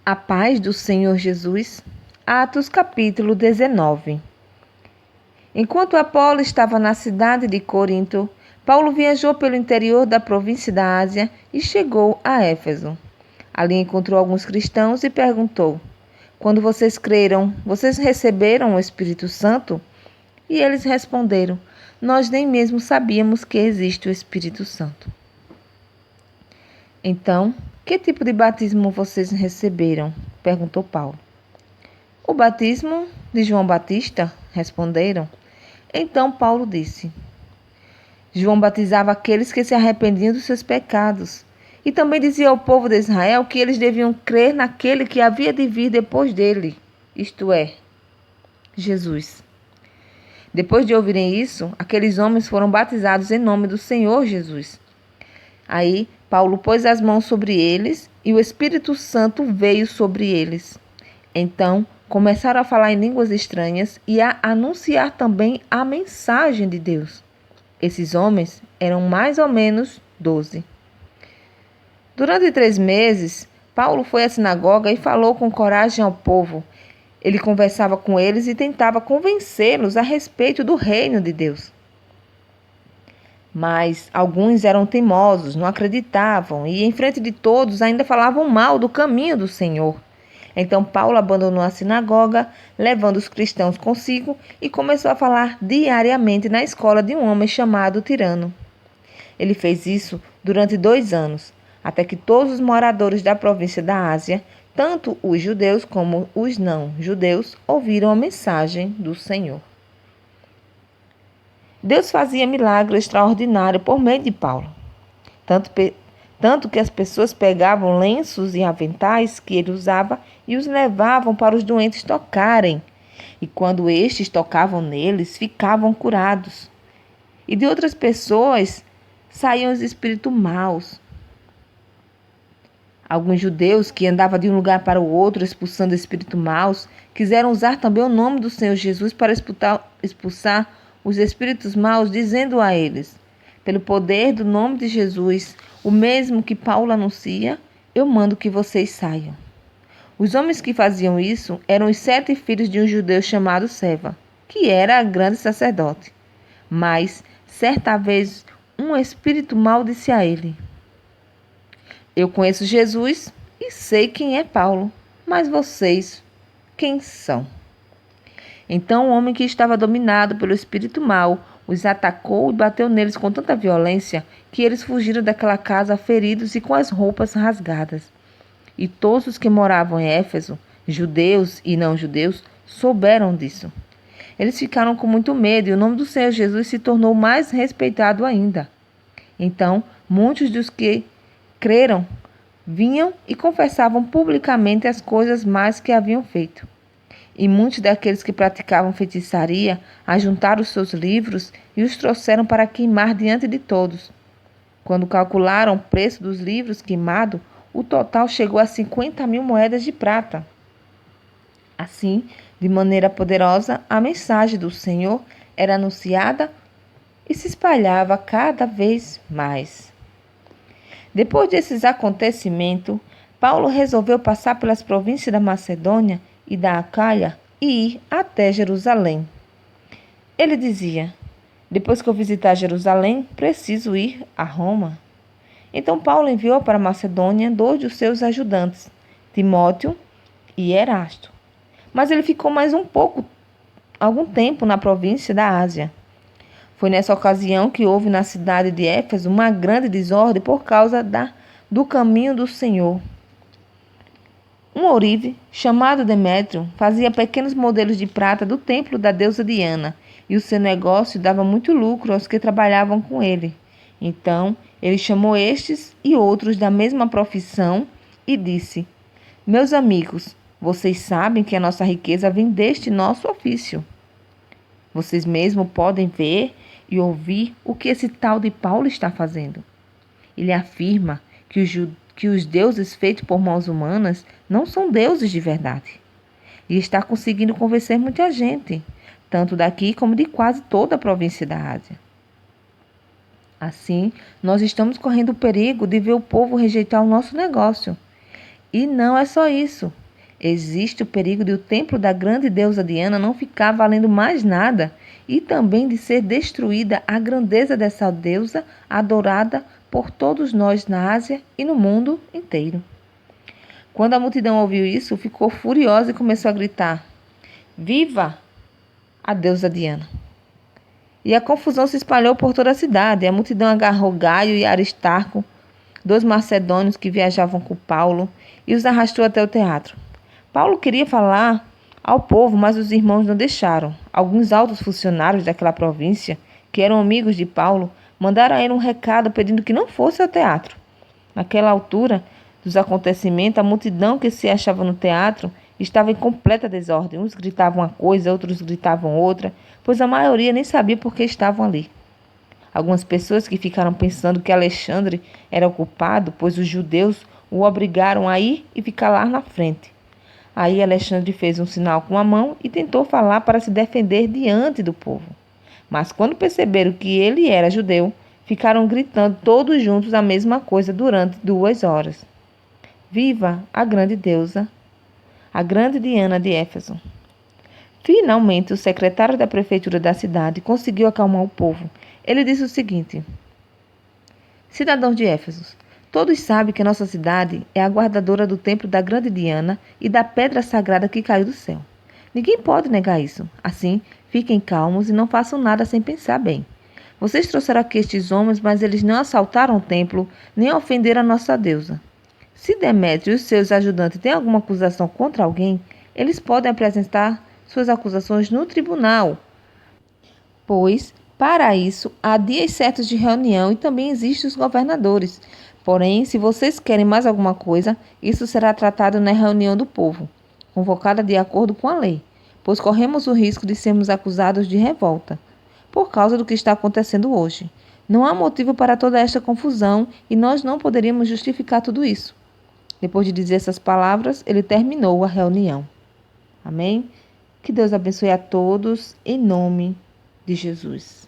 A paz do Senhor Jesus. Atos capítulo 19. Enquanto Apolo estava na cidade de Corinto, Paulo viajou pelo interior da província da Ásia e chegou a Éfeso. Ali encontrou alguns cristãos e perguntou: Quando vocês creram, vocês receberam o Espírito Santo? E eles responderam: Nós nem mesmo sabíamos que existe o Espírito Santo. Então, que tipo de batismo vocês receberam? Perguntou Paulo. O batismo de João Batista, responderam. Então Paulo disse: João batizava aqueles que se arrependiam dos seus pecados. E também dizia ao povo de Israel que eles deviam crer naquele que havia de vir depois dele, isto é, Jesus. Depois de ouvirem isso, aqueles homens foram batizados em nome do Senhor Jesus. Aí Paulo pôs as mãos sobre eles e o Espírito Santo veio sobre eles. Então começaram a falar em línguas estranhas e a anunciar também a mensagem de Deus. Esses homens eram mais ou menos 12. Durante 3 meses, Paulo foi à sinagoga e falou com coragem ao povo. Ele conversava com eles e tentava convencê-los a respeito do reino de Deus. Mas alguns eram teimosos, não acreditavam e, em frente de todos, ainda falavam mal do caminho do Senhor. Então Paulo abandonou a sinagoga, levando os cristãos consigo, e começou a falar diariamente na escola de um homem chamado Tirano. Ele fez isso durante 2 anos, até que todos os moradores da província da Ásia, tanto os judeus como os não-judeus, ouviram a mensagem do Senhor. Deus fazia milagre extraordinário por meio de Paulo. Tanto que as pessoas pegavam lenços e aventais que ele usava e os levavam para os doentes tocarem. E quando estes tocavam neles, ficavam curados. E de outras pessoas saíam os espíritos maus. Alguns judeus que andavam de um lugar para o outro expulsando espíritos maus, quiseram usar também o nome do Senhor Jesus para expulsar os espíritos maus, dizendo a eles: pelo poder do nome de Jesus, o mesmo que Paulo anuncia, eu mando que vocês saiam. Os homens que faziam isso eram os 7 filhos de um judeu chamado Seva, que era grande sacerdote. Mas, certa vez, um espírito mau disse a ele: Eu conheço Jesus e sei quem é Paulo, mas vocês, quem são? Então o homem que estava dominado pelo espírito mau os atacou e bateu neles com tanta violência que eles fugiram daquela casa feridos e com as roupas rasgadas. E todos os que moravam em Éfeso, judeus e não-judeus, souberam disso. Eles ficaram com muito medo e o nome do Senhor Jesus se tornou mais respeitado ainda. Então, muitos dos que creram vinham e confessavam publicamente as coisas más que haviam feito. E muitos daqueles que praticavam feitiçaria ajuntaram os seus livros e os trouxeram para queimar diante de todos. Quando calcularam o preço dos livros queimados, o total chegou a 50.000 moedas de prata. Assim, de maneira poderosa, a mensagem do Senhor era anunciada e se espalhava cada vez mais. Depois desses acontecimentos, Paulo resolveu passar pelas províncias da Macedônia e da Acaia e ir até Jerusalém. Ele dizia: depois que eu visitar Jerusalém, preciso ir a Roma. Então Paulo enviou para a Macedônia 2 de seus ajudantes, Timóteo e Erasto. Mas ele ficou mais algum tempo na província da Ásia. Foi nessa ocasião que houve na cidade de Éfeso uma grande desordem por causa do caminho do Senhor. Um ourive, chamado Demétrio, fazia pequenos modelos de prata do templo da deusa Diana, e o seu negócio dava muito lucro aos que trabalhavam com ele. Então, ele chamou estes e outros da mesma profissão e disse: Meus amigos, vocês sabem que a nossa riqueza vem deste nosso ofício. Vocês mesmos podem ver e ouvir o que esse tal de Paulo está fazendo. Ele afirma que os deuses feitos por mãos humanas não são deuses de verdade. E está conseguindo convencer muita gente, tanto daqui como de quase toda a província da Ásia. Assim, nós estamos correndo o perigo de ver o povo rejeitar o nosso negócio. E não é só isso. Existe o perigo de o templo da grande deusa Diana não ficar valendo mais nada e também de ser destruída a grandeza dessa deusa adorada por todos nós na Ásia e no mundo inteiro. Quando a multidão ouviu isso, ficou furiosa e começou a gritar: Viva a deusa Diana! E a confusão se espalhou por toda a cidade. A multidão agarrou Gaio e Aristarco, dois macedônios que viajavam com Paulo, e os arrastou até o teatro. Paulo queria falar ao povo, mas os irmãos não deixaram. Alguns altos funcionários daquela província, que eram amigos de Paulo, mandaram a ele um recado pedindo que não fosse ao teatro. Naquela altura dos acontecimentos, a multidão que se achava no teatro estava em completa desordem. Uns gritavam uma coisa, outros gritavam outra, pois a maioria nem sabia por que estavam ali. Algumas pessoas que ficaram pensando que Alexandre era o culpado, pois os judeus o obrigaram a ir e ficar lá na frente. Aí Alexandre fez um sinal com a mão e tentou falar para se defender diante do povo. Mas quando perceberam que ele era judeu, ficaram gritando todos juntos a mesma coisa durante 2 horas. Viva a grande deusa, a grande Diana de Éfeso! Finalmente, o secretário da prefeitura da cidade conseguiu acalmar o povo. Ele disse o seguinte: Cidadãos de Éfeso, todos sabem que nossa cidade é a guardadora do templo da grande Diana e da pedra sagrada que caiu do céu. Ninguém pode negar isso. Assim, fiquem calmos e não façam nada sem pensar bem. Vocês trouxeram aqui estes homens, mas eles não assaltaram o templo nem ofenderam a nossa deusa. Se Demétrio e os seus ajudantes têm alguma acusação contra alguém, eles podem apresentar suas acusações no tribunal, pois, para isso, há dias certos de reunião e também existem os governadores. Porém, se vocês querem mais alguma coisa, isso será tratado na reunião do povo, convocada de acordo com a lei, pois corremos o risco de sermos acusados de revolta, por causa do que está acontecendo hoje. Não há motivo para toda esta confusão e nós não poderíamos justificar tudo isso. Depois de dizer essas palavras, ele terminou a reunião. Amém? Que Deus abençoe a todos, em nome de Jesus.